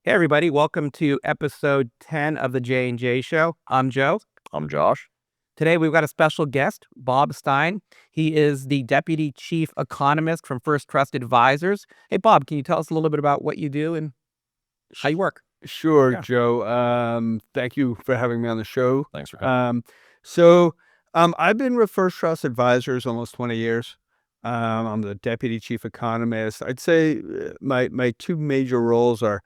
Hey everybody, welcome to episode 10 of the J&J Show. I'm Joe. I'm Josh. Today we've got a special guest, Bob Stein. He is the Deputy Chief Economist from First Trust Advisors. Hey Bob, can you tell us a little bit about what you do and how you work? Sure, Yeah. Joe. Thank you for having me on the show. Thanks for coming. I've been with First Trust Advisors almost 20 years. I'm the Deputy Chief Economist. I'd say my two major roles are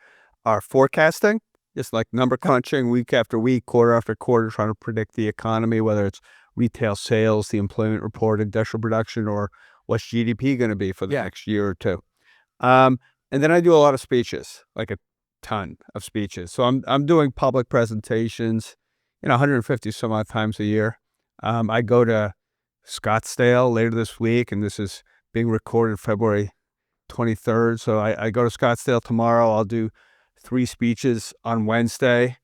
forecasting, just like number crunching week after week, quarter after quarter, trying to predict the economy, whether it's retail sales, the employment report, industrial production, or what's GDP going to be for the next year or two. And then I do a lot of speeches, like a ton of speeches. So I'm doing public presentations, 150 some odd times a year. I go to Scottsdale later this week, and this is being recorded February 23rd. So I go to Scottsdale tomorrow. I'll do 3 speeches on Wednesday,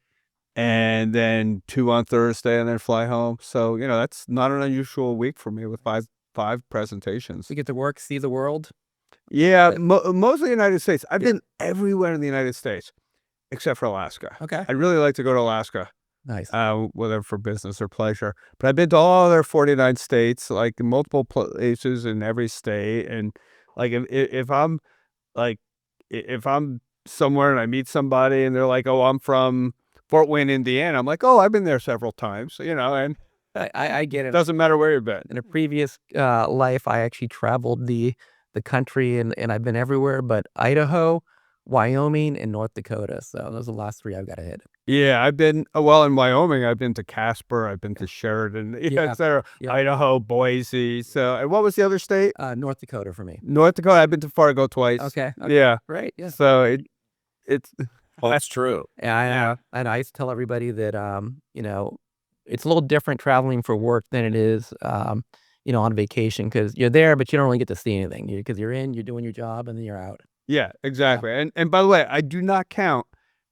and then 2 on Thursday, and then fly home. So that's not an unusual week for me with five presentations. You get to work, see the world. Yeah, mostly United States. I've been everywhere in the United States except for Alaska. Okay. I'd really like to go to Alaska. Nice. Whether for business or pleasure. But I've been to all their 49 states, like multiple places in every state. And like if I'm somewhere and I meet somebody and they're like, "Oh, I'm from Fort Wayne, Indiana," I'm like, "Oh, I've been there several times," and I get it. it doesn't matter where you've been. In a previous life, I actually traveled the country and I've been everywhere but Idaho, Wyoming, and North Dakota. So those are the last 3 I've got to hit. Yeah, I've been in Wyoming. I've been to Casper. I've been to Sheridan, etc. Yeah. Idaho, Boise. So, and what was the other state? North Dakota for me. North Dakota. I've been to Fargo twice. Okay. Yeah. Great. Yeah. So it's Well, that's true. Yeah, and I used to tell everybody that it's a little different traveling for work than it is on vacation, because you're there but you don't really get to see anything because you're doing your job and then you're out. Yeah, exactly. And by the way, I do not count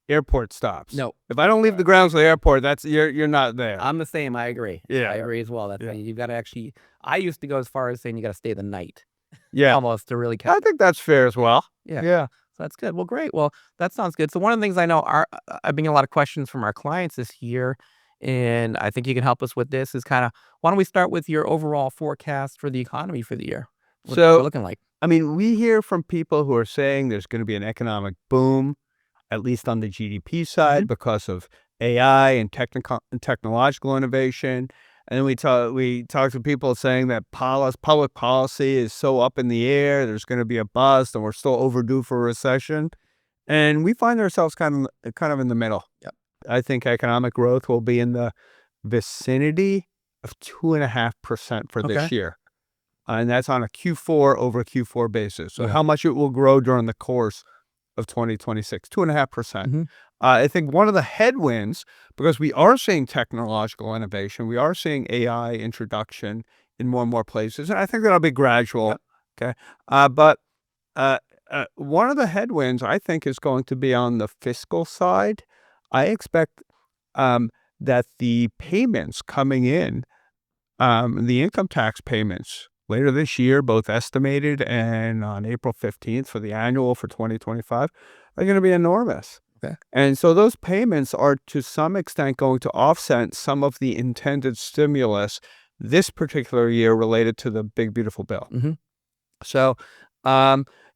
airport stops. No. If I don't leave the grounds of the airport, that's you're not there. I'm the same. I agree. Yeah. I agree as well. That's Yeah. you've got to actually. I used to go as far as saying you got to stay the night. Yeah. Almost to really I count. think that's fair as well. Yeah. Yeah. So that's good. Well, great. Well, that sounds good. So one of the things I know I've been getting a lot of questions from our clients this year, and I think you can help us with this, is kind of, why don't we start with your overall forecast for the economy for the year? What's it looking like? I mean, we hear from people who are saying there's going to be an economic boom, at least on the GDP side, because of AI and technological innovation. And then we talk to people saying that public policy is so up in the air, there's going to be a bust, and we're still overdue for a recession. And we find ourselves kind of in the middle. Yep. I think economic growth will be in the vicinity of 2.5% for this year. And that's on a Q4 over Q4 basis. So how much it will grow during the course of 2026, 2.5%. I think one of the headwinds, because we are seeing technological innovation, we are seeing AI introduction in more and more places, and I think that'll be gradual. Okay. But one of the headwinds, I think, is going to be on the fiscal side. I expect that the payments coming in, the income tax payments later this year, both estimated and on April 15th for the annual for 2025, are going to be enormous. Okay. And so those payments are to some extent going to offset some of the intended stimulus this particular year related to the Big Beautiful Bill. So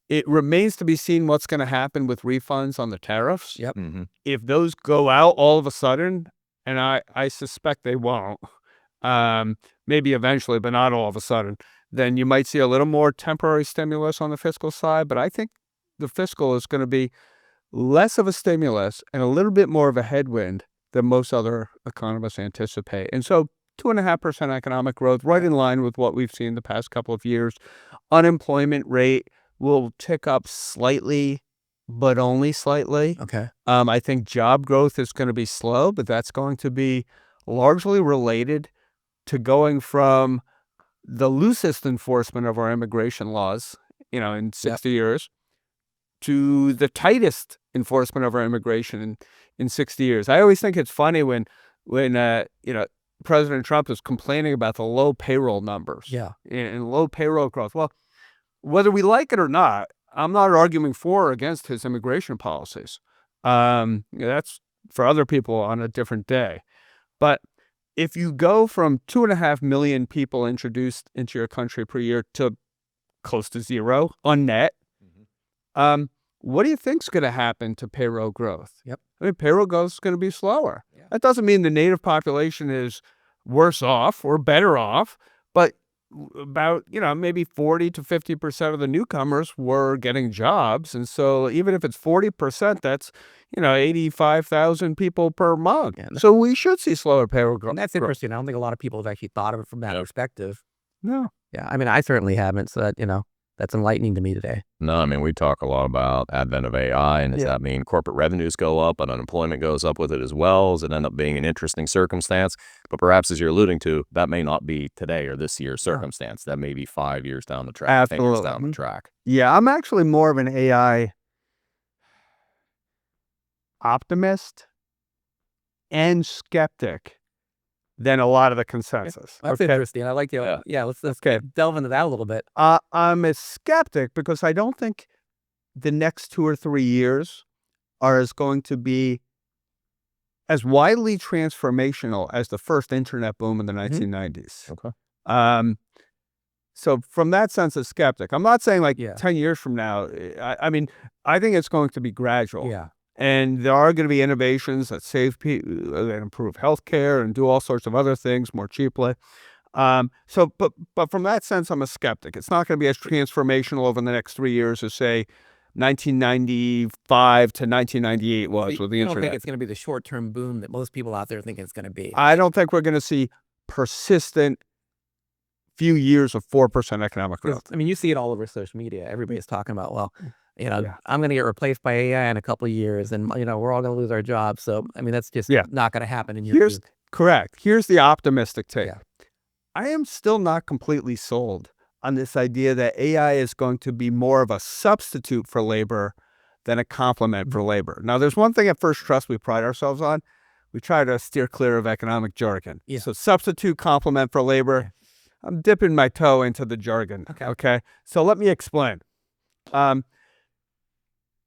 it remains to be seen what's going to happen with refunds on the tariffs. Yep. If those go out all of a sudden, and I suspect they won't, maybe eventually, but not all of a sudden, then you might see a little more temporary stimulus on the fiscal side. But I think the fiscal is going to be less of a stimulus and a little bit more of a headwind than most other economists anticipate. And so 2.5% economic growth, right in line with what we've seen the past couple of years. Unemployment rate will tick up slightly, but only slightly. Okay. I think job growth is going to be slow, but that's going to be largely related to going from the loosest enforcement of our immigration laws, in 60 years, to the tightest enforcement of our immigration in 60 years. I always think it's funny when President Trump is complaining about the low payroll numbers. Yeah. And low payroll growth. Well, whether we like it or not, I'm not arguing for or against his immigration policies. That's for other people on a different day. But if you go from 2.5 million people introduced into your country per year to close to zero on net, what do you think's going to happen to payroll growth? Yep. I mean, payroll growth is going to be slower. Yeah. That doesn't mean the native population is worse off or better off, but about, maybe 40 to 50% of the newcomers were getting jobs. And so even if it's 40%, that's, 85,000 people per month. Yeah, So we should see slower payroll growth. and that's interesting. I don't think a lot of people have actually thought of it from that perspective. No. Yeah, I mean, I certainly haven't. So that's enlightening to me today. No, I mean, we talk a lot about advent of AI, and does that mean corporate revenues go up and unemployment goes up with it as well? Does it end up being an interesting circumstance? But perhaps, as you're alluding to, that may not be today or this year's circumstance. That may be 5 years down the track, 10 years down the track. Yeah, I'm actually more of an AI optimist and skeptic than a lot of the consensus. That's interesting. I like the let's delve into that a little bit. I'm a skeptic because I don't think the next 2 or 3 years are going to be as widely transformational as the first internet boom in the 1990s. Okay. So from that sense, a skeptic. I'm not saying 10 years from now. I mean, I think it's going to be gradual. Yeah. And there are going to be innovations that save people, that improve healthcare and do all sorts of other things more cheaply. But from that sense, I'm a skeptic. It's not going to be as transformational over the next 3 years as, say, 1995 to 1998 was with the internet. I don't internet. think it's going to be the short-term boom that most people out there think it's going to be. I don't think we're going to see persistent few years of 4% economic growth. I mean, you see it all over social media. Everybody's talking about, I'm going to get replaced by AI in a couple of years, and we're all going to lose our jobs. So, I mean, that's just not going to happen in your view. Correct. Here's the optimistic take. Yeah. I am still not completely sold on this idea that AI is going to be more of a substitute for labor than a complement for labor. Now, there's one thing at First Trust we pride ourselves on. We try to steer clear of economic jargon. Yeah. So substitute, complement for labor. Yeah. I'm dipping my toe into the jargon. Okay. So let me explain. The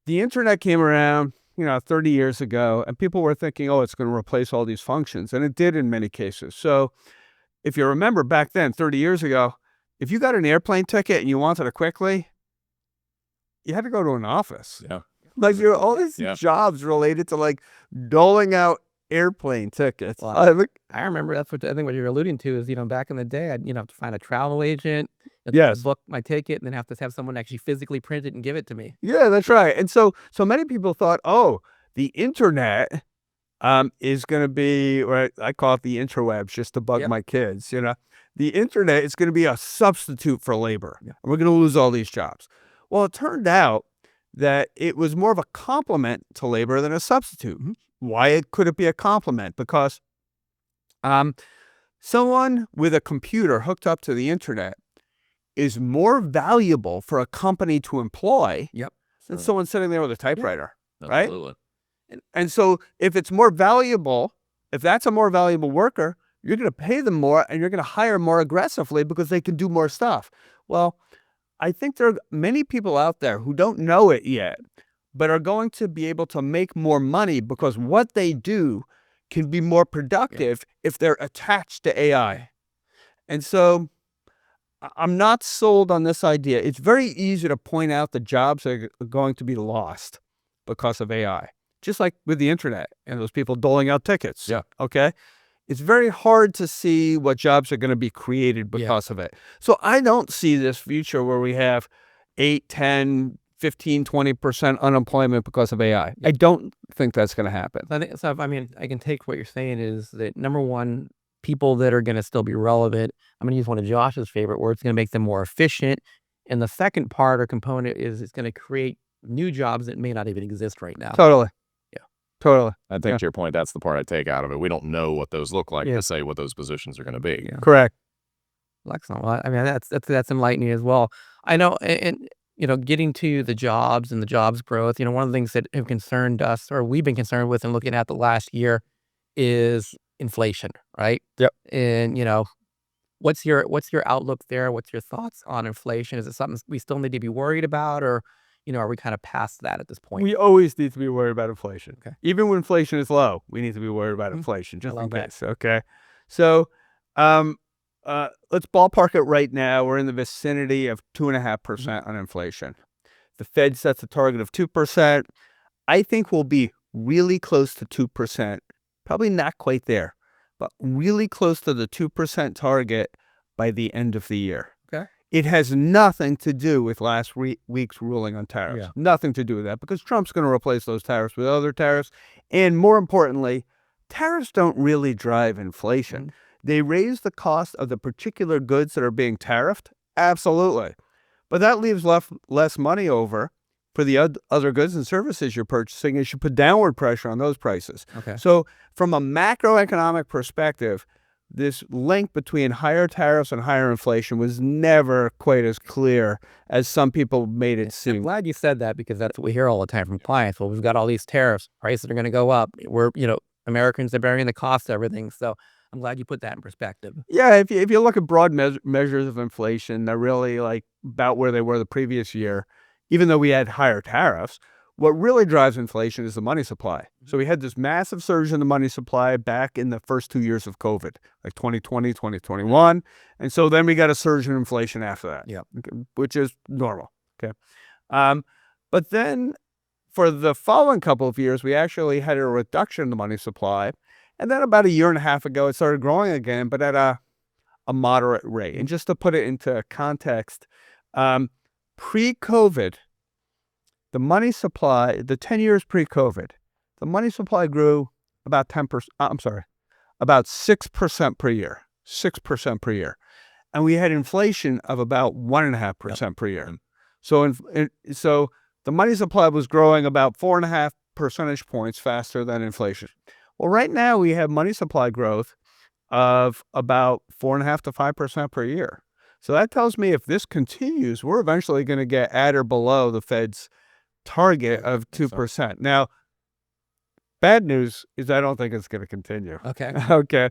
internet came around, 30 years ago, and people were thinking, oh, it's going to replace all these functions. And it did in many cases. So if you remember back then, 30 years ago, if you got an airplane ticket and you wanted it quickly, you had to go to an office. Yeah. There are all these jobs related to doling out airplane tickets. Well, I remember that's what I think what you're alluding to is, back in the day, I'd, have to find a travel agent, book my ticket, and then have to have someone actually physically print it and give it to me. Yeah, that's right. And so many people thought, oh, the internet is going to be, or I call it the interwebs just to bug my kids, the internet is going to be a substitute for labor. Yeah. And we're going to lose all these jobs. Well, it turned out that it was more of a complement to labor than a substitute. Mm-hmm. Why could it be a complement? Because someone with a computer hooked up to the internet is more valuable for a company to employ than someone sitting there with a typewriter, right? Absolutely. And so if it's more valuable, if that's a more valuable worker, you're going to pay them more and you're going to hire more aggressively because they can do more stuff. Well, I think there are many people out there who don't know it yet, but are going to be able to make more money because what they do can be more productive if they're attached to AI. And so I'm not sold on this idea. It's very easy to point out the jobs that are going to be lost because of AI, just like with the internet and those people doling out tickets. Yeah. Okay. It's very hard to see what jobs are going to be created because of it. So I don't see this future where we have 8, 10, 15, 20% unemployment because of AI. I don't think that's going to happen. I mean, I can take what you're saying is that, number one, people that are going to still be relevant, I'm going to use one of Josh's favorite words, it's going to make them more efficient. And the second part or component is it's going to create new jobs that may not even exist right now. Totally. Totally. I think to your point, that's the part I take out of it. We don't know what those look like to say what those positions are going to be. Yeah. Correct. Excellent. Well, I mean, that's enlightening as well. I know, and getting to the jobs and the jobs growth, one of the things that have concerned us, or we've been concerned with in looking at the last year, is inflation, right? Yep. And what's your outlook there? What's your thoughts on inflation? Is it something we still need to be worried about, or are we kind of past that at this point? We always need to be worried about inflation. Okay. Even when inflation is low, we need to be worried about Mhm. inflation, just I in love that. case. Okay. So, let's ballpark it right now. We're in the vicinity of 2.5% on inflation. The Fed sets a target of 2%. I think we'll be really close to 2%. Probably not quite there, but really close to the 2% target by the end of the year. Okay. It has nothing to do with last week's ruling on tariffs. Yeah. Nothing to do with that, because Trump's going to replace those tariffs with other tariffs. And more importantly, tariffs don't really drive inflation. Mhm. They raise the cost of the particular goods that are being tariffed. Absolutely. But that leaves less money over for the other goods and services you're purchasing. It should put downward pressure on those prices. Okay. So from a macroeconomic perspective, this link between higher tariffs and higher inflation was never quite as clear as some people made it I'm seem. glad you said that, because that's what we hear all the time from clients. Well, we've got all these tariffs, prices are going to go up. We're, Americans are bearing the cost of everything. So I'm glad you put that in perspective. Yeah, if you look at broad measures of inflation, they're really like about where they were the previous year, even though we had higher tariffs. What really drives inflation is the money supply. So we had this massive surge in the money supply back in the first 2 years of COVID, like 2020, 2021. And so then we got a surge in inflation after that, Yeah. which is normal. Okay. But then for the following couple of years, we actually had a reduction in the money supply. And then about a year and a half ago, it started growing again, but at a moderate rate. And just to put it into context, pre-COVID, the money supply, the 10 years pre-COVID, the money supply grew about 10%, about 6% per year, 6% per year. And we had inflation of about 1.5% per year. So, so the money supply was growing about 4.5 percentage points faster than inflation. Well, right now we have money supply growth of about 4.5 to 5% per year. So that tells me if this continues, we're eventually going to get at or below the Fed's target of 2%. Now, bad news is I don't think it's going to continue. Okay. Okay.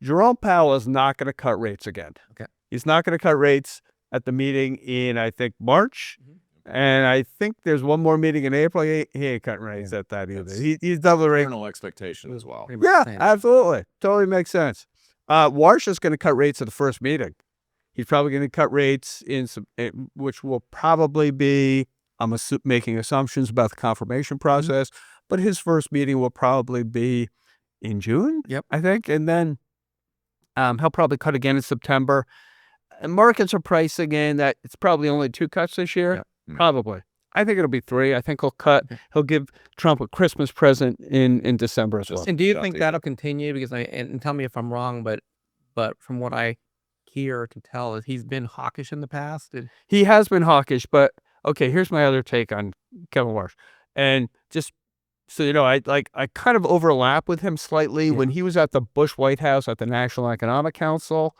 Jerome Powell is not going to cut rates again. Okay. He's not going to cut rates at the meeting in, I think, March. And I think there's one more meeting in April. He ain't cutting rates at that either. He's double rate. Internal expectation as well. Yeah, absolutely. Totally makes sense. Warsh is going to cut rates at the first meeting. He's probably going to cut rates which will probably be, I'm making assumptions about the confirmation process, but his first meeting will probably be in June, Yep. I think. And then he'll probably cut again in September. And markets are pricing in that it's probably only 2 cuts this year. Yep. Probably. I think it'll be 3. I think he'll cut. He'll give Trump a Christmas present in December as well. And do you think that'll continue? Because and tell me if I'm wrong, but from what I hear to tell is he's been hawkish in the past. He has been hawkish, but okay, here's my other take on Kevin Warsh. And just so you know, I kind of overlap with him slightly when he was at the Bush White House at the National Economic Council.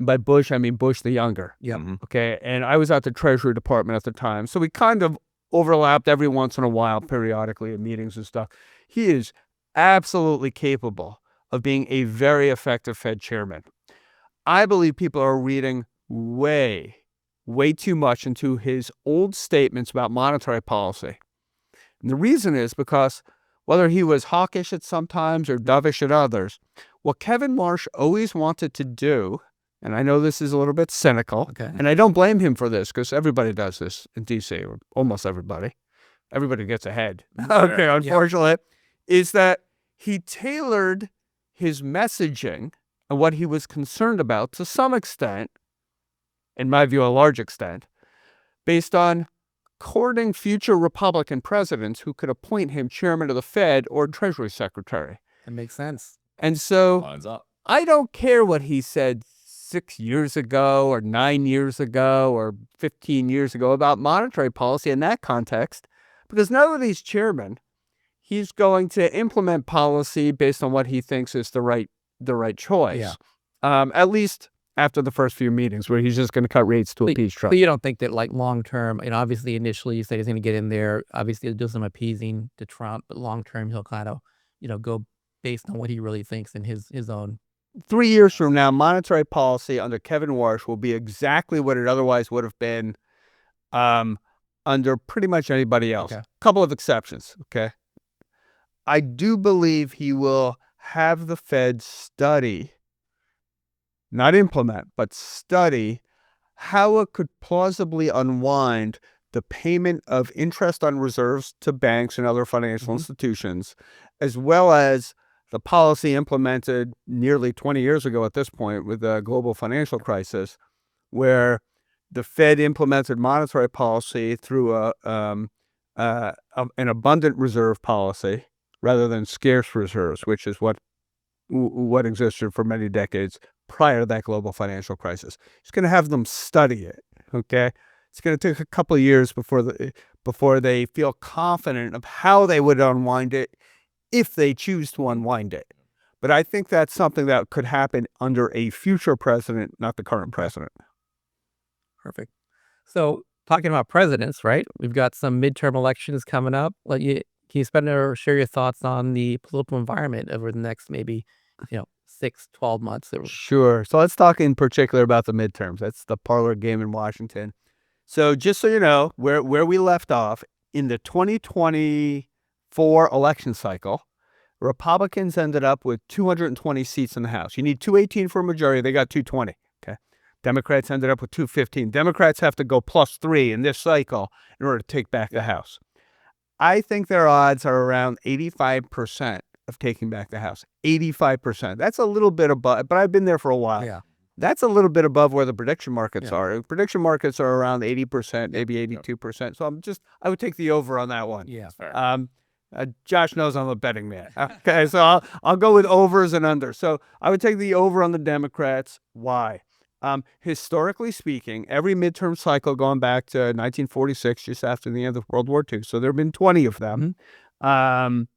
By Bush, I mean Bush the younger. Yeah. Okay. And I was at the Treasury Department at the time. So we kind of overlapped every once in a while, periodically in meetings and stuff. He is absolutely capable of being a very effective Fed chairman. I believe people are reading way too much into his old statements about monetary policy. And the reason is because whether he was hawkish at some times or dovish at others, what Kevin Warsh always wanted to do, and I know this is a little bit cynical, and I don't blame him for this because everybody does this in D.C., or almost everybody. Everybody gets ahead. Okay, unfortunately, is that he tailored his messaging and what he was concerned about to some extent, in my view, a large extent, based on courting future Republican presidents who could appoint him chairman of the Fed or Treasury Secretary. That makes sense. And so Lines up. I don't care what he said 6 years ago or 9 years ago or 15 years ago about monetary policy in that context, because now that he's chairman, he's going to implement policy based on what he thinks is the right choice. At least after the first few meetings where he's just going to cut rates to appease Trump. But you don't think that long term, obviously initially you say he's going to get in there, obviously he'll do some appeasing to Trump, but long term he'll kind of, go based on what he really thinks in his own. 3 years from now, monetary policy under Kevin Warsh will be exactly what it otherwise would have been under pretty much anybody else. Okay. Couple of exceptions, okay? I do believe he will have the Fed study, not implement, but study how it could plausibly unwind the payment of interest on reserves to banks and other financial institutions, as well as the policy implemented nearly 20 years ago at this point with the global financial crisis, where the Fed implemented monetary policy through an abundant reserve policy rather than scarce reserves, which is what existed for many decades prior to that global financial crisis. He's going to have them study it, okay? It's going to take a couple of years before they feel confident of how they would unwind it if they choose to unwind it. But I think that's something that could happen under a future president, not the current president. Perfect. So talking about presidents, right? We've got some midterm elections coming up. Can you share your thoughts on the political environment over the next maybe, 6, 12 months? Sure. So let's talk in particular about the midterms. That's the parlor game in Washington. So just so you know, where we left off, in the 2024 election cycle, Republicans ended up with 220 seats in the House. You need 218 for a majority. They got 220. Okay. Democrats ended up with 215. Democrats have to go +3 in this cycle in order to take back the House. I think their odds are around 85% of taking back the House. 85%. That's a little bit above, but I've been there for a while. Yeah. That's a little bit above where the prediction markets are. Prediction markets are around 80%, maybe 82%. So I would take the over on that one. Yeah. Josh knows I'm a betting man. Okay, so I'll go with overs and unders. So I would take the over on the Democrats. Why? Historically speaking, every midterm cycle going back to 1946, just after the end of World War II, so there have been 20 of them. In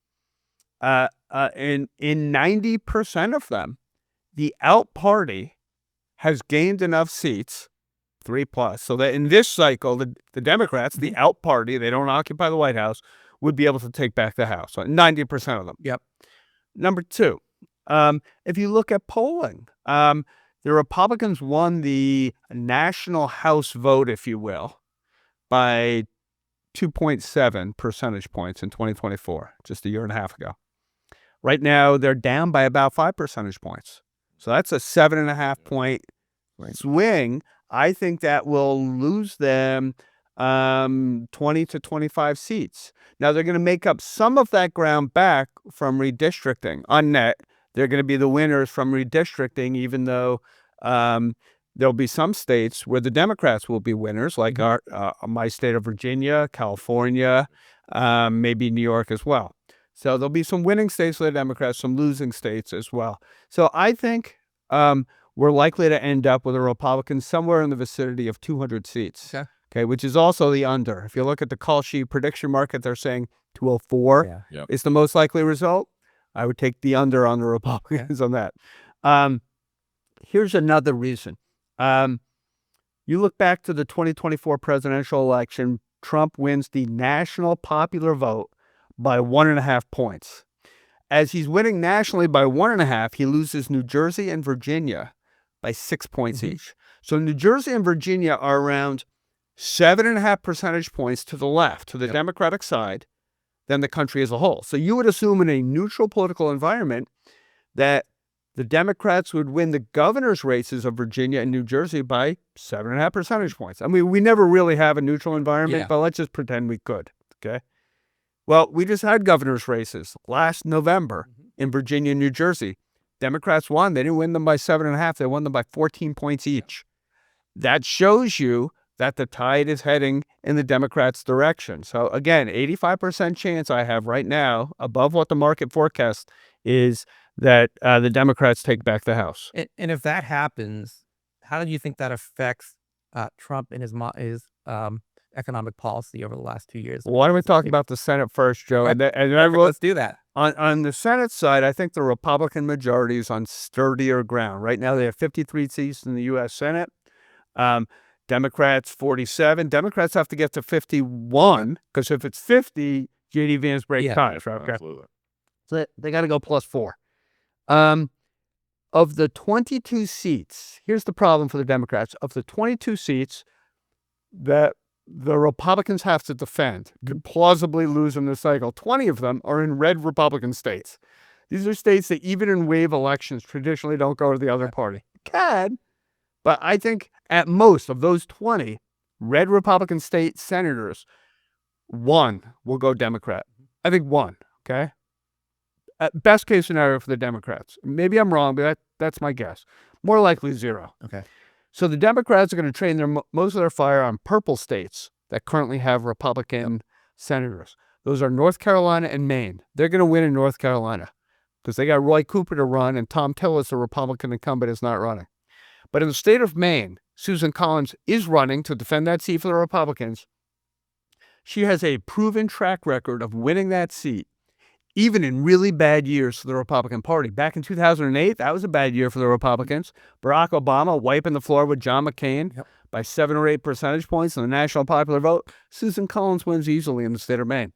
90% of them, the out party has gained enough seats, 3+, so that in this cycle, the Democrats, the out party, they don't occupy the White House, would be able to take back the House. So 90% of them. Yep. Number two, if you look at polling, the Republicans won the national House vote, if you will, by 2.7 percentage points in 2024, just a year and a half ago. Right now, they're down by about 5 percentage points. So that's a 7.5 point swing. I think that will lose them 20 to 25 seats. Now, they're going to make up some of that ground back from redistricting. On net, they're going to be the winners from redistricting, even though there'll be some states where the Democrats will be winners, like my state of Virginia, California, maybe New York as well. So there'll be some winning states for the Democrats, some losing states as well. So I think we're likely to end up with a Republican somewhere in the vicinity of 200 seats. Okay, which is also the under. If you look at the call sheet prediction market, they're saying 204 is the most likely result. I would take the under on the Republicans on that. Here's another reason. You look back to the 2024 presidential election, Trump wins the national popular vote by 1.5 points. As he's winning nationally by 1.5, he loses New Jersey and Virginia by 6 points each. So New Jersey and Virginia are around 7.5 percentage points to the left, to the Democratic side, than the country as a whole. So you would assume in a neutral political environment that the Democrats would win the governor's races of Virginia and New Jersey by 7.5 percentage points. I mean, we never really have a neutral environment, but let's just pretend we could, okay? Well, we just had governor's races last November in Virginia and New Jersey. Democrats won. They didn't win them by 7.5. They won them by 14 points each. That shows you that the tide is heading in the Democrats' direction. So again, 85% chance I have right now, above what the market forecast is, that the Democrats take back the House. And if that happens, how do you think that affects Trump and his economic policy over the last 2 years? Why don't we talk about the Senate first, Joe? Let's do that. On the Senate side, I think the Republican majority is on sturdier ground. Right now, they have 53 seats in the U.S. Senate. Democrats 47. Democrats have to get to 51, because if it's 50, J.D. Vance breaks ties, right? Okay. Absolutely. So they got to go +4. Of the 22 seats, here's the problem for the Democrats. Of the 22 seats that the Republicans have to defend, could plausibly lose in this cycle. 20 of them are in red Republican states. These are states that even in wave elections traditionally don't go to the other party. Can, but I think at most of those 20 red Republican state senators, one will go Democrat. I think one, okay? Best case scenario for the Democrats. Maybe I'm wrong, but that's my guess. More likely zero. Okay. So the Democrats are going to train most of their fire on purple states that currently have Republican senators. Those are North Carolina and Maine. They're going to win in North Carolina because they got Roy Cooper to run, and Tom Tillis, the Republican incumbent, is not running. But in the state of Maine, Susan Collins is running to defend that seat for the Republicans. She has a proven track record of winning that seat, even in really bad years for the Republican Party. Back in 2008, that was a bad year for the Republicans. Barack Obama wiping the floor with John McCain by 7 or 8 percentage points in the national popular vote. Susan Collins wins easily in the state of Maine.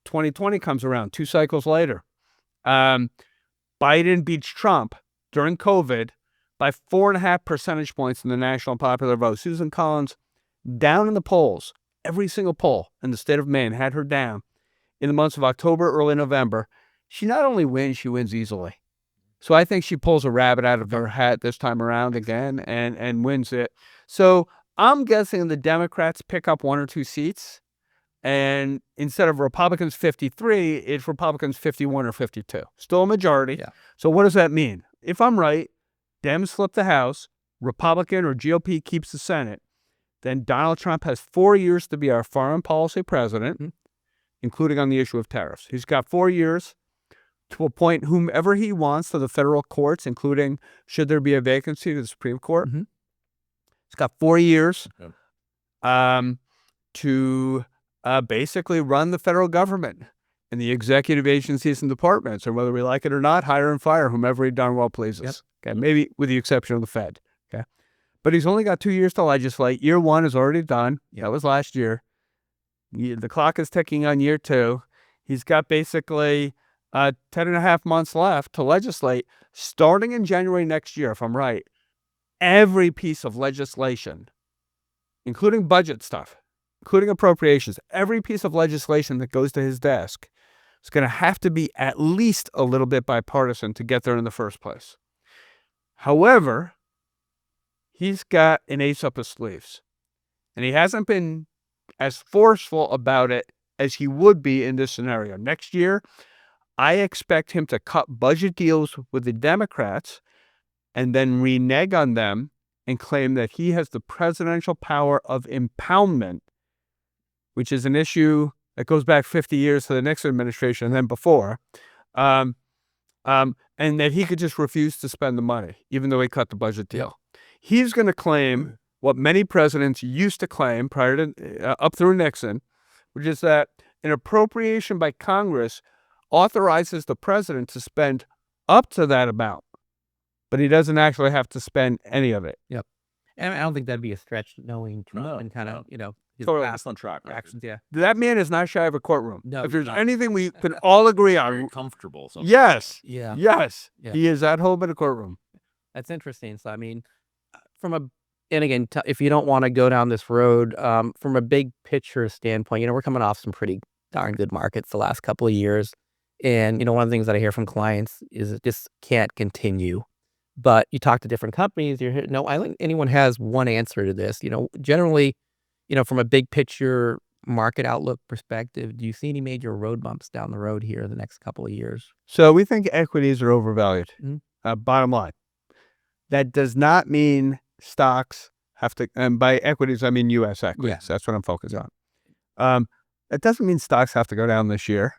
2020 comes around, 2 cycles later. Biden beats Trump during COVID by 4.5 percentage points in the national popular vote. Susan Collins down in the polls. Every single poll in the state of Maine had her down. In the months of October, early November, she not only wins, she wins easily. So I think she pulls a rabbit out of her hat this time around again and wins it. So I'm guessing the Democrats pick up 1 or 2 seats. And instead of Republicans 53, it's Republicans 51 or 52. Still a majority. Yeah. So what does that mean? If I'm right, Dems flip the House, Republican or GOP keeps the Senate, then Donald Trump has 4 years to be our foreign policy president, including on the issue of tariffs. He's got 4 years to appoint whomever he wants to the federal courts, including should there be a vacancy to the Supreme Court. He's got 4 years to basically run the federal government and the executive agencies and departments, and whether we like it or not, hire and fire whomever he darn well pleases. Okay, maybe with the exception of the Fed. Okay, but he's only got 2 years to legislate. Year 1 is already done. That was last year. The clock is ticking on year 2. He's got basically 10.5 months left to legislate. Starting in January next year, if I'm right, every piece of legislation, including budget stuff, including appropriations, every piece of legislation that goes to his desk is going to have to be at least a little bit bipartisan to get there in the first place. However, he's got an ace up his sleeves, and he hasn't been as forceful about it as he would be in this scenario. Next year, I expect him to cut budget deals with the Democrats and then renege on them and claim that he has the presidential power of impoundment, which is an issue that goes back 50 years to the Nixon administration and then before, and that he could just refuse to spend the money, even though he cut the budget deal. He's going to claim what many presidents used to claim prior to up through Nixon, which is that an appropriation by Congress authorizes the president to spend up to that amount, but he doesn't actually have to spend any of it. And I don't think that'd be a stretch knowing Trump and kind of, his Totally. past on track actions. Yeah. That man is not shy of a courtroom. No, if there's not. anything we can all agree on, Comfortable. yes, Yeah. yes, Yeah. he is at home in a courtroom. That's interesting. So, I mean, and again, if you don't want to go down this road, from a big picture standpoint, we're coming off some pretty darn good markets the last couple of years. And, one of the things that I hear from clients is it just can't continue. But you talk to different companies, I don't think anyone has one answer to this. Generally, from a big picture market outlook perspective, do you see any major road bumps down the road here in the next couple of years? So we think equities are overvalued. Mhm. Bottom line. That does not mean stocks have to, and by equities, I mean U.S. equities. Yeah. That's what I'm focused on. It doesn't mean stocks have to go down this year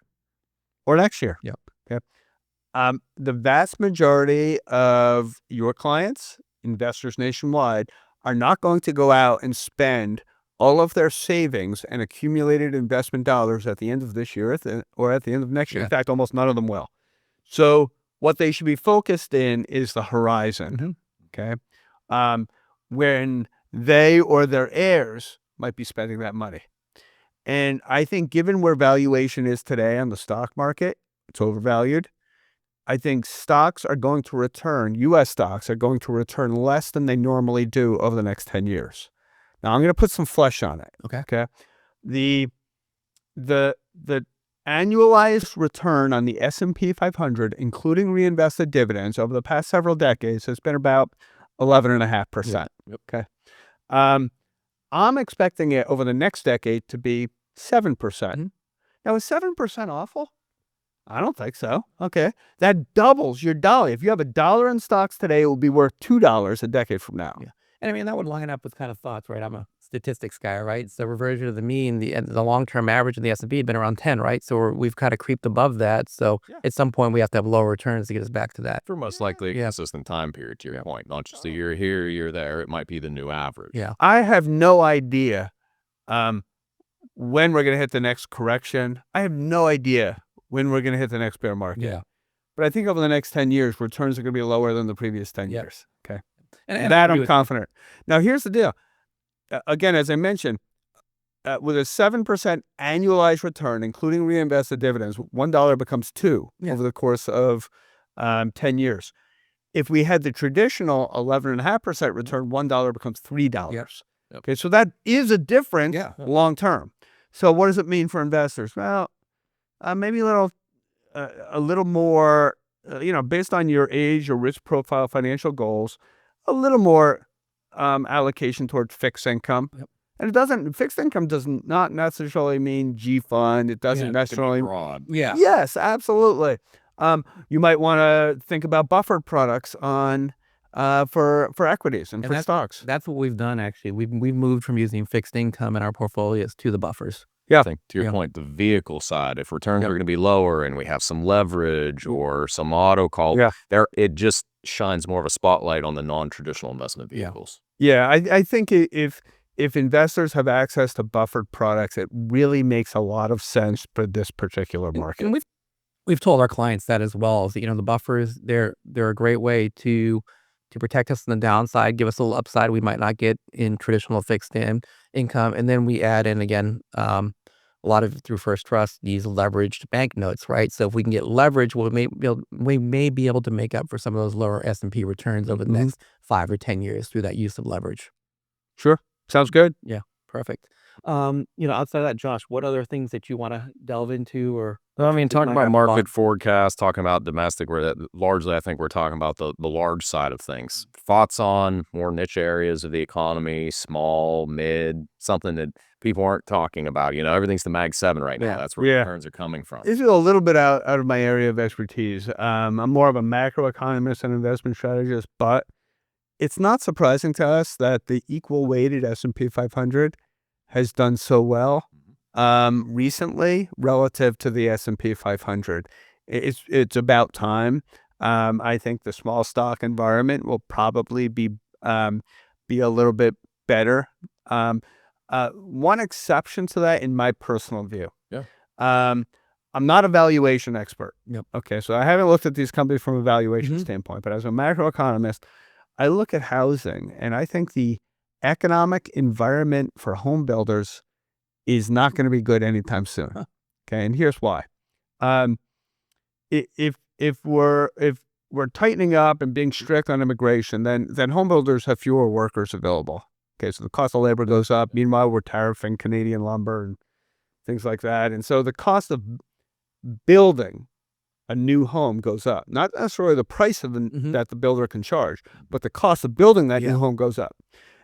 or next year. Yep. Okay. The vast majority of your clients, investors nationwide, are not going to go out and spend all of their savings and accumulated investment dollars at the end of this year or at the end of next year. Yeah. In fact, almost none of them will. So what they should be focused in is the horizon. Okay. When they or their heirs might be spending that money. And I think given where valuation is today on the stock market, it's overvalued. I think stocks are going to return, U.S. stocks are going to return less than they normally do over the next 10 years. Now I'm going to put some flesh on it. Okay. Okay. The annualized return on the S&P 500, including reinvested dividends over the past several decades, has been about 11.5%. Yep. Okay. I'm expecting it over the next decade to be 7%. Mhm. Now, is 7% awful? I don't think so. Okay. That doubles your dollar. If you have $1 in stocks today, it will be worth $2 a decade from now. Yeah. And I mean, that would line up with kind of thoughts, right? I'm a statistics guy, right? So reversion of the mean, the long-term average of the S&P had been around 10, right? So we've kind of creeped above that. So Yeah. at some point we have to have lower returns to get us back to that. For most likely a Yeah. consistent time period, to your point. Not just a year here, a year there. It might be the new average. Yeah. I have no idea when we're going to hit the next correction. I have no idea when we're going to hit the next bear market. Yeah. But I think over the next 10 years, returns are going to be lower than the previous 10 Yep. years. Okay. And that I agree I'm with confident. Now, here's the deal. Again, as I mentioned, with a 7% annualized return, including reinvested dividends, $1 becomes $2 Yeah. over the course of 10 years. If we had the traditional 11.5% return, $1 becomes $3. Yep. Okay, so that is a difference Yeah. long term. So what does it mean for investors? Well, maybe a little more, based on your age, your risk profile, financial goals, a little more allocation towards fixed income. Yep. And fixed income does not necessarily mean G fund. It doesn't It can be necessarily. broad. Yeah. Yes, absolutely. You might want to think about buffered products on for equities and for stocks. That's what we've done, actually. We've moved from using fixed income in our portfolios to the buffers. Yeah. I think to your Yeah. point, the vehicle side, if returns Yep. are going to be lower and we have some leverage or some auto call, Yeah. it just shines more of a spotlight on the non-traditional investment vehicles. Yeah, I think if investors have access to buffered products, it really makes a lot of sense for this particular market. And we've told our clients that as well. Is, the buffers, they're a great way to protect us on the downside, give us a little upside we might not get in traditional fixed income. And then we add in again, a lot of it through First Trust, these leveraged bank notes, right? So if we can get leverage, we may be able to make up for some of those lower S&P returns over the next 5 or 10 years through that use of leverage. Sure. Sounds good. Yeah, perfect. Outside of that, Josh, what other things that you want to delve into or? I mean, Just talking might about have market fun. forecast, talking about domestic, where largely I think we're talking about the large side of things. Thoughts on more niche areas of the economy, small, mid, something that people aren't talking about. Everything's the Mag 7 right now. Yeah. That's where Yeah. returns are coming from. This is a little bit out of my area of expertise. I'm more of a macroeconomist and investment strategist, but it's not surprising to us that the equal weighted S&P 500 has done so well recently relative to the S&P 500. It's about time. I think the small stock environment will probably be a little bit better. One exception to that, in my personal view. Yeah. I'm not a valuation expert. Yep. Okay, so I haven't looked at these companies from a valuation Mhm. standpoint, but as a macroeconomist, I look at housing, and I think the economic environment for home builders is not going to be good anytime soon. Huh. Okay, and here's why. If we're tightening up and being strict on immigration, then home builders have fewer workers available. Okay, so the cost of labor goes up. Meanwhile, we're tariffing Canadian lumber and things like that, and so the cost of building a new home goes up. Not necessarily the price of that the builder can charge, but the cost of building that Yeah. new home goes up.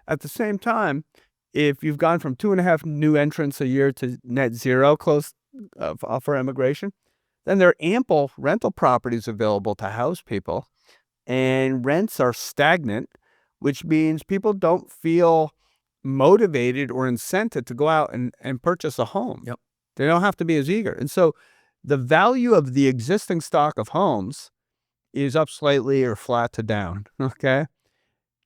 At the same time, if you've gone from 2.5 new entrants a year to net zero for immigration, then there are ample rental properties available to house people, and rents are stagnant, which means people don't feel motivated or incented to go out and purchase a home. Yep. They don't have to be as eager. And so the value of the existing stock of homes is up slightly or flat to down, okay?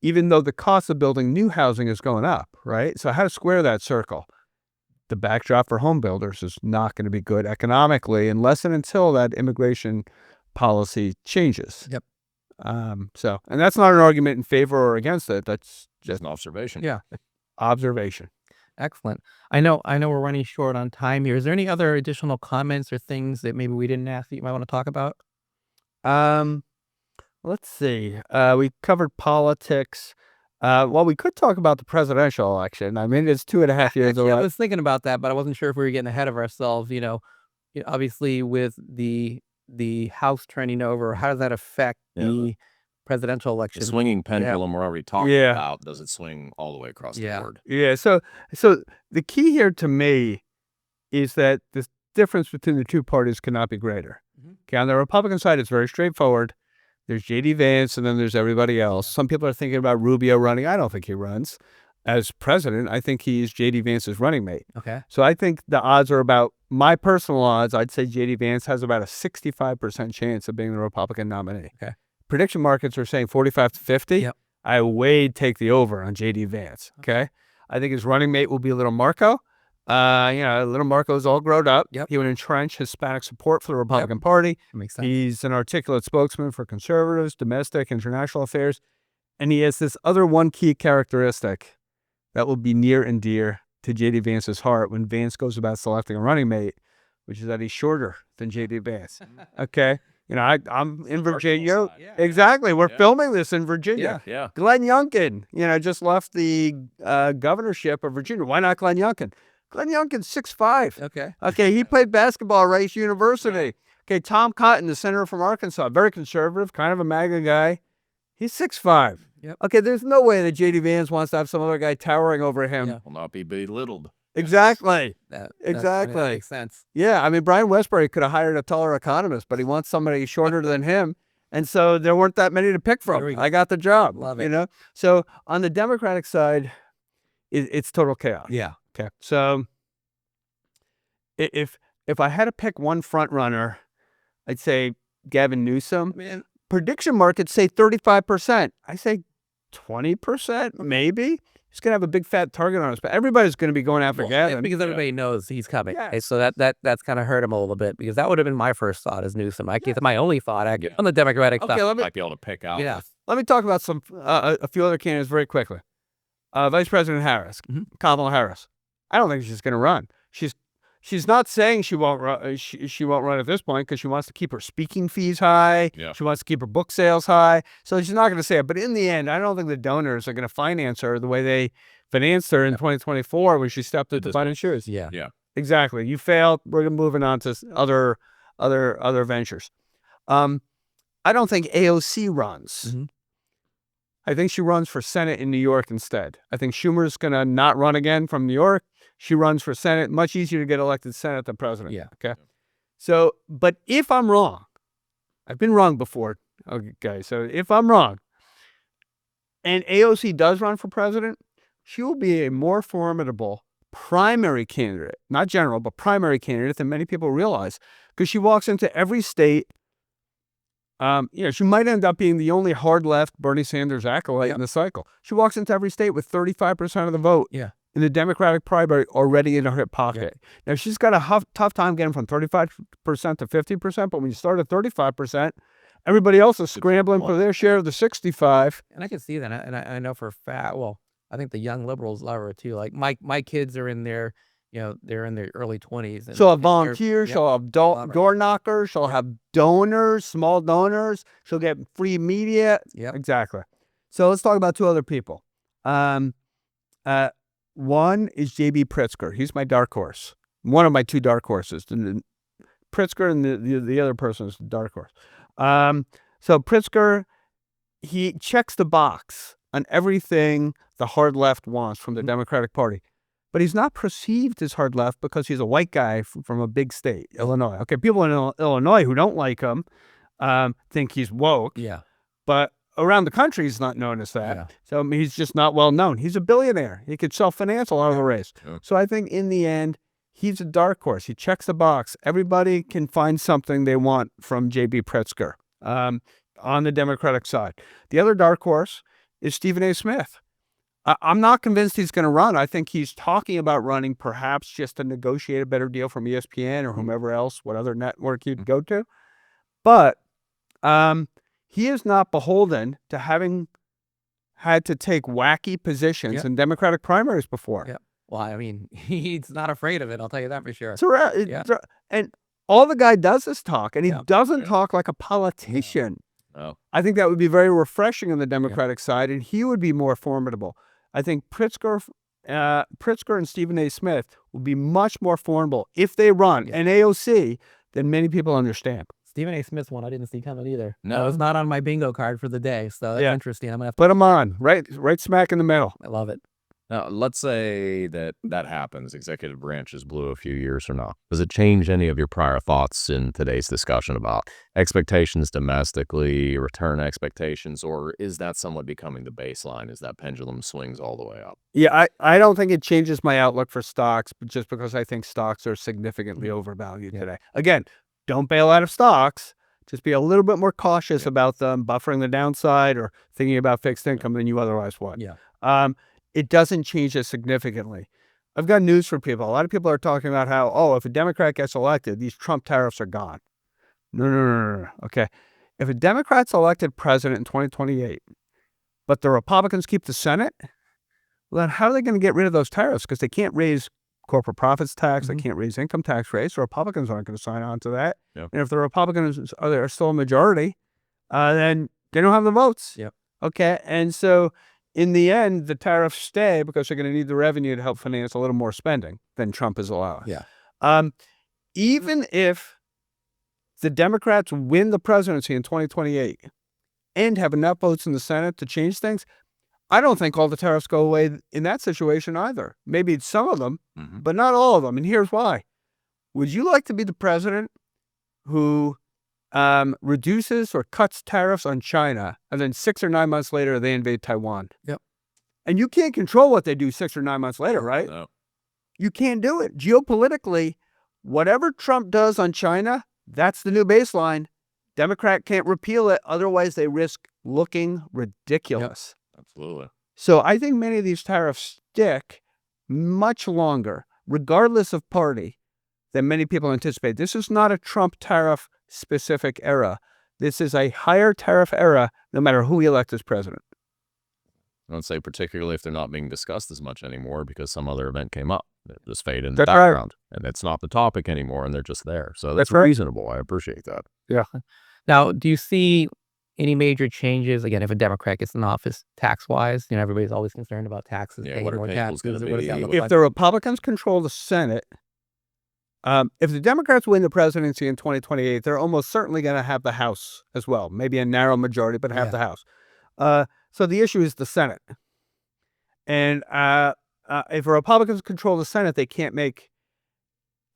Even though the cost of building new housing is going up, right? So how to square that circle? The backdrop for home builders is not going to be good economically unless and until that immigration policy changes. Yep. And that's not an argument in favor or against it. That's Just an observation. Yeah. observation. Excellent. I know we're running short on time here. Is there any other additional comments or things that maybe we didn't ask that you might want to talk about? Let's see. We covered politics. Well, we could talk about the presidential election. I mean, it's 2.5 years Actually, I away. was thinking about that, but I wasn't sure if we were getting ahead of ourselves. Obviously, with the House turning over, how does that affect the presidential The election? swinging pendulum we're already talking Yeah. about, does it swing all the way across the Yeah. board? Yeah. So the key here to me is that the difference between the two parties cannot be greater. Mhm. Okay, on the Republican side, it's very straightforward. There's J.D. Vance, and then there's everybody else. Yeah. Some people are thinking about Rubio running. I don't think he runs as president. I think he's J.D. Vance's running mate. Okay. So I think the odds are about my personal odds. I'd say J.D. Vance has about a 65% chance of being the Republican nominee. Okay. Prediction markets are saying 45 to 50. Yep. I way take the over on J.D. Vance. Okay. I think his running mate will be Little Marco. Little Marco's all grown up. Yep. He would entrench Hispanic support for the Republican Party. That makes sense. He's an articulate spokesman for conservatives, domestic, international affairs. And he has this other one key characteristic that will be near and dear to J.D. Vance's heart when Vance goes about selecting a running mate, which is that he's shorter than J.D. Vance. Okay. I'm in Virginia. side. Yeah. Exactly. We're Yeah. filming this in Virginia. Yeah. Glenn Youngkin, just left the governorship of Virginia. Why not Glenn Youngkin? Glenn Youngkin's 6'5". Okay. Okay, he played basketball at Rice University. Okay, Tom Cotton, the senator from Arkansas, very conservative, kind of a MAGA guy. He's 6'5". Yep. Okay, there's no way that J.D. Vance wants to have some other guy towering over him. Yeah. Will not be belittled. Exactly. That Exactly. makes sense. Yeah, I mean, Brian Westbury could have hired a taller economist, but he wants somebody shorter than him. And so there weren't that many to pick There from. we go. I got the job. Love it. So on the Democratic side, it's total chaos. Yeah. Okay. So if I had to pick one front runner, I'd say Gavin Newsom. Man, Prediction markets say 35%. I say 20%, maybe. He's going to have a big fat target on us, but everybody's going to be going after Gavin. because everybody knows he's coming. Yeah. Okay, so that's kind of hurt him a little bit because that would have been my first thought as Newsom. I guess my only thought actually on the Democratic Okay, side. let Might be able to pick out. Yeah. me talk about some a few other candidates very quickly. Vice President Harris, Mhm. Kamala Harris. I don't think she's going to run. She's not saying she won't run. She won't run at this point because she wants to keep her speaking fees high. Yeah. She wants to keep her book sales high. So she's not going to say it. But in the end, I don't think the donors are going to finance her the way they financed her in 2024 when she stepped into Biden's shoes. Yeah. Yeah. Exactly. You failed. We're moving on to other ventures. I don't think AOC runs. Mhm. I think she runs for Senate in New York instead. I think Schumer's going to not run again from New York. She runs for Senate. Much easier to get elected Senate than president. Yeah. Okay. So, but if I'm wrong, I've been wrong before. Okay. So if I'm wrong and AOC does run for president, she will be a more formidable primary candidate, not general, but primary candidate than many people realize, because she walks into every state. She might end up being the only hard left Bernie Sanders acolyte in the cycle. She walks into every state with 35% of the vote. Yeah. In the Democratic primary already in her hip pocket. Now, she's got a tough time getting from 35% to 50%, but when you start at 35%, everybody else is scrambling for their share of the 65. And I can see that, and I know for a fact. Well, I think the young liberals love her too. Like my kids are in their, they're in their early 20s. She'll have volunteers. She'll have door knockers. She'll have donors, small donors. She'll get free media. Yep. Exactly. So let's talk about two other people. One is J.B. Pritzker. He's my dark horse. One of my two dark horses. Pritzker and the other person is the dark horse. So Pritzker, he checks the box on everything the hard left wants from the Democratic Party. But he's not perceived as hard left because he's a white guy from a big state, Illinois. Okay, people in Illinois who don't like him think he's woke. Yeah. But around the country, he's not known as that. Yeah. So he's just not well known. He's a billionaire. He could self-finance a lot of the race. Yeah. So I think in the end, he's a dark horse. He checks the box. Everybody can find something they want from J.B. Pritzker on the Democratic side. The other dark horse is Stephen A. Smith. I'm not convinced he's going to run. I think he's talking about running perhaps just to negotiate a better deal from ESPN or whomever else, what other network you'd go to. But he is not beholden to having had to take wacky positions in Democratic primaries before. Yeah. Well, I mean, he's not afraid of it. I'll tell you that for sure. And all the guy does is talk, and he doesn't talk like a politician. Oh, I think that would be very refreshing on the Democratic side, and he would be more formidable. I think Pritzker and Stephen A. Smith will be much more formidable if they run an AOC than many people understand. Stephen A. Smith one I didn't see coming either. No. That was not on my bingo card for the day, so that's interesting. I'm gonna have to Put them on, right smack in the middle. I love it. Now, let's say that happens, executive branch is blue a few years from now. Does it change any of your prior thoughts in today's discussion about expectations domestically, return expectations, or is that somewhat becoming the baseline as that pendulum swings all the way up? Yeah, I don't think it changes my outlook for stocks, but just because I think stocks are significantly overvalued today. Again, don't bail out of stocks. Just be a little bit more cautious about them, buffering the downside or thinking about fixed income than you otherwise would. It doesn't change it significantly. I've got news for people. A lot of people are talking about how, if a Democrat gets elected, these Trump tariffs are gone. No. Okay. If a Democrat's elected president in 2028, but the Republicans keep the Senate, well, then how are they going to get rid of those tariffs? Because they can't raise corporate profits tax. They can't raise income tax rates. The Republicans aren't going to sign on to that. Yep. And if the Republicans are still a majority, then they don't have the votes. Yep. Okay. And so in the end, the tariffs stay because they're going to need the revenue to help finance a little more spending than Trump is allowing. Even if the Democrats win the presidency in 2028 and have enough votes in the Senate to change things, I don't think all the tariffs go away in that situation either. Maybe some of them, but not all of them. And here's why. Would you like to be the president who reduces or cuts tariffs on China, and then 6 or 9 months later, they invade Taiwan? Yep. And you can't control what they do 6 or 9 months later, right? No. You can't do it. Geopolitically, whatever Trump does on China, that's the new baseline. Democrat can't repeal it. Otherwise, they risk looking ridiculous. Absolutely. So I think many of these tariffs stick much longer, regardless of party, than many people anticipate. This is not a Trump tariff specific era. This is a higher tariff era, no matter who we elect as president. I would say particularly if they're not being discussed as much anymore because some other event came up. They just fade in the That's right. background. And it's not the topic anymore, and they're just there. So That's that's right. reasonable. I appreciate that. Yeah. Now, do you see any major changes, again, if a Democrat gets in office tax-wise? Everybody's always concerned about taxes, Yeah, paying what are more people's taxes. gonna What does that be? look If like? the Republicans control the Senate, if the Democrats win the presidency in 2028, they're almost certainly going to have the House as well. Maybe a narrow majority, but have the House. So the issue is the Senate. And if Republicans control the Senate, they can't make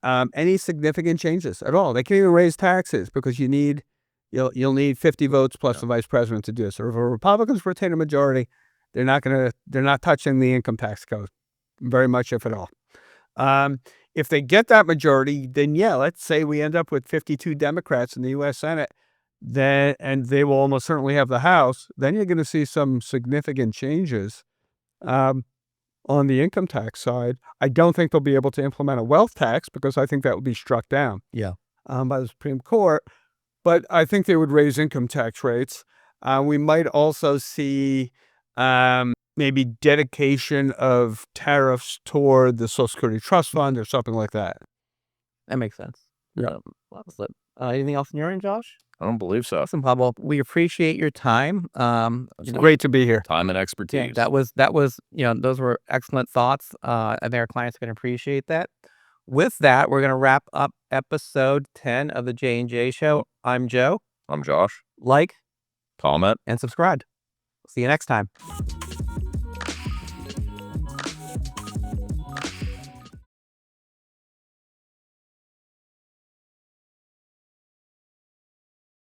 any significant changes at all. They can't even raise taxes because you'll need 50 votes plus the vice president to do it. So if Republicans retain a majority, they're not touching the income tax code very much, if at all. If they get that majority, then let's say we end up with 52 Democrats in the U.S. Senate, and they will almost certainly have the House. Then you're going to see some significant changes on the income tax side. I don't think they'll be able to implement a wealth tax because I think that would be struck down by the Supreme Court. But I think they would raise income tax rates. We might also see maybe dedication of tariffs toward the Social Security Trust Fund or something like that. That makes sense. Anything else in your end, Josh? I don't believe so. Awesome, Pablo. We appreciate your time. It's great to be here. Time and expertise. That was those were excellent thoughts. I think our clients are going to appreciate that. With that, we're going to wrap up episode 10 of the J&J Show. I'm Joe. I'm Josh. Like, Comment, and subscribe. See you next time.